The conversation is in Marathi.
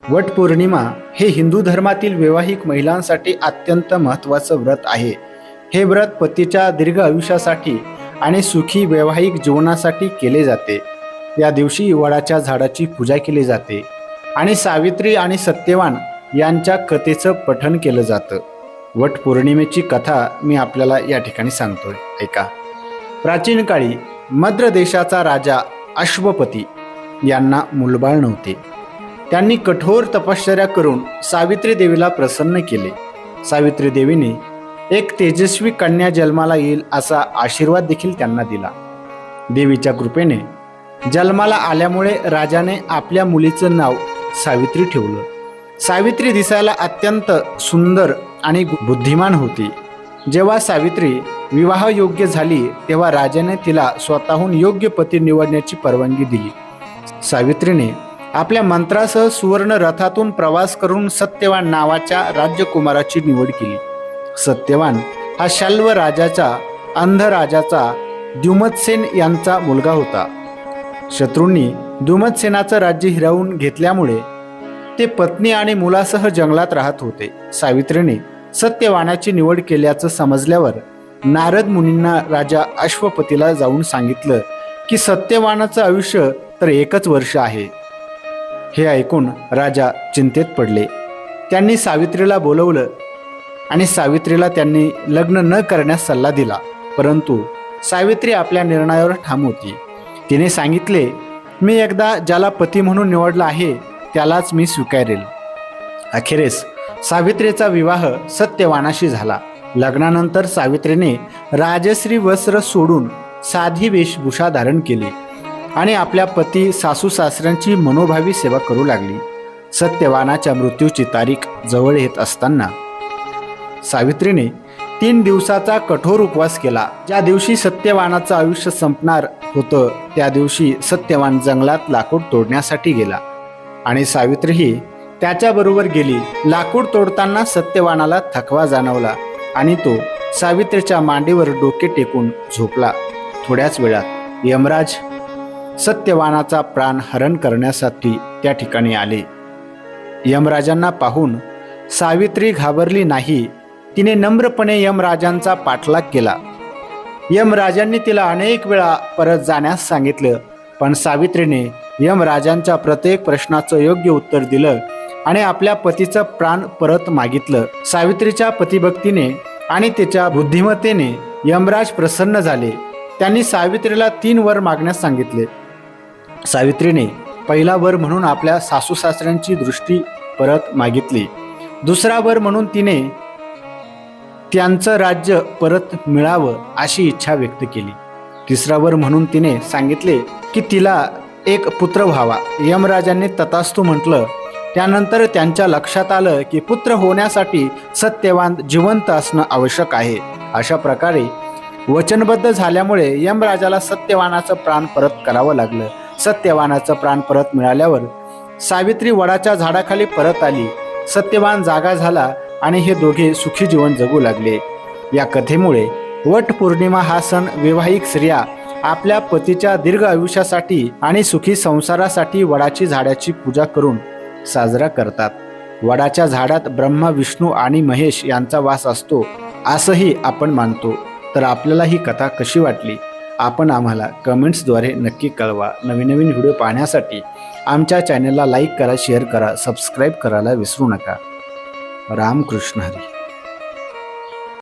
वटपौर्णिमा हे हिंदू धर्मातील वैवाहिक महिलांसाठी अत्यंत महत्त्वाचं व्रत आहे. हे व्रत पतीच्या दीर्घ आयुष्यासाठी आणि सुखी वैवाहिक जीवनासाठी केले जाते. या दिवशी वडाच्या झाडाची पूजा केली जाते आणि सावित्री आणि सत्यवान यांच्या कथेचं पठण केलं जातं. वटपौर्णिमेची कथा मी आपल्याला या ठिकाणी सांगतोय, ऐका. प्राचीन काळी मद्र देशाचा राजा अश्वपती यांना मूलबाळ नव्हते. त्यांनी कठोर तपश्चर्या करून सावित्री देवीला प्रसन्न केले. सावित्री देवीने एक तेजस्वी कन्या जन्माला येईल असा आशीर्वाद देखील त्यांना दिला. देवीच्या कृपेने जन्माला आल्यामुळे राजाने आपल्या मुलीचं नाव सावित्री ठेवलं. सावित्री दिसायला अत्यंत सुंदर आणि बुद्धिमान होती. जेव्हा सावित्री विवाहयोग्य झाली तेव्हा राजाने तिला स्वतःहून योग्य पती निवडण्याची परवानगी दिली. सावित्रीने आपल्या मंत्रासह सुवर्ण रथातून प्रवास करून सत्यवान नावाच्या राजकुमाराची निवड केली. सत्यवान हा शल्व राजाचा अंध राजाचा द्युमत्सेन यांचा मुलगा होता. शत्रूंनी द्युमत्सेनाचं राज्य हिरावून घेतल्यामुळे ते पत्नी आणि मुलासह जंगलात राहत होते. सावित्रीने सत्यवानाची निवड केल्याचं समजल्यावर नारद मुनींना राजा अश्वपतीला जाऊन सांगितलं की सत्यवानाचं आयुष्य तर 1 वर्ष आहे. हे ऐकून राजा चिंतेत पडले. त्यांनी सावित्रीला बोलवलं आणि सावित्रीला त्यांनी लग्न न करण्यास सल्ला दिला. परंतु सावित्री आपल्या निर्णयावर ठाम होती. तिने सांगितले, मी एकदा ज्याला पती म्हणून निवडलं आहे त्यालाच मी स्वीकारेल. अखेरीस सावित्रीचा विवाह सत्यवानाशी झाला. लग्नानंतर सावित्रीने राजश्री वस्त्र सोडून साधी वेशभूषा धारण केली आणि आपल्या पती सासू सासऱ्यांची मनोभावी सेवा करू लागली. सत्यवानाच्या मृत्यूची तारीख जवळ येत असताना सावित्रीने 3 दिवसाचा कठोर उपवास केला. ज्या दिवशी सत्यवानाचं आयुष्य संपणार होतं त्या दिवशी सत्यवान जंगलात लाकूड तोडण्यासाठी गेला आणि सावित्रीही त्याच्याबरोबर गेली. लाकूड तोडताना सत्यवानाला थकवा जाणवला आणि तो सावित्रीच्या मांडीवर डोके टेकून झोपला. थोड्याच वेळात यमराज सत्यवानाचा प्राण हरण करण्यासाठी त्या ठिकाणी आले. यमराजांना पाहून सावित्री घाबरली नाही. तिने नम्रपणे यमराजांचा पाठलाग केला. यमराजांनी तिला अनेक वेळा परत जाण्यास सांगितलं, पण सावित्रीने यमराजांच्या प्रत्येक प्रश्नाचं योग्य उत्तर दिलं आणि आपल्या पतीचं प्राण परत मागितलं. सावित्रीच्या पतिभक्तीने आणि तिच्या बुद्धिमत्तेने यमराज प्रसन्न झाले. त्यांनी सावित्रीला 3 वर मागण्यास सांगितले. सावित्रीने पहिला वर म्हणून आपल्या सासू सासऱ्यांची दृष्टी परत मागितली. दुसरा वर म्हणून तिने त्यांचं राज्य परत मिळावं अशी इच्छा व्यक्त केली. तिसरा वर म्हणून तिने सांगितले की तिला एक पुत्र व्हावा. यमराजांनी तथास्तु म्हटलं. त्यानंतर त्यांच्या लक्षात आलं की पुत्र होण्यासाठी सत्यवान जिवंत असणं आवश्यक आहे. अशा प्रकारे वचनबद्ध झाल्यामुळे यमराजाला सत्यवानाचं प्राण परत करावं लागलं. सत्यवानाचं प्राण परत मिळाल्यावर सावित्री वडाच्या झाडाखाली परत आली. सत्यवान जागा झाला आणि हे दोघे सुखी जीवन जगू लागले. या कथेमुळे वटपौर्णिमा हा सण वैवाहिक स्त्रिया आपल्या पतीच्या दीर्घ आयुष्यासाठी आणि सुखी संसारासाठी वडाची झाडाची पूजा करून साजरा करतात. वडाच्या झाडात ब्रह्मा, विष्णू आणि महेश यांचा वास असतो असंही आपण मानतो. तर आपल्याला ही कथा कशी वाटली आपण आम्हाला कमेंट्सद्वारे नक्की कळवा. नवीन व्हिडिओ पाहण्यासाठी आमच्या चॅनलला लाईक करा, शेअर करा, सबस्क्राईब करायला विसरू नका. रामकृष्ण हरी.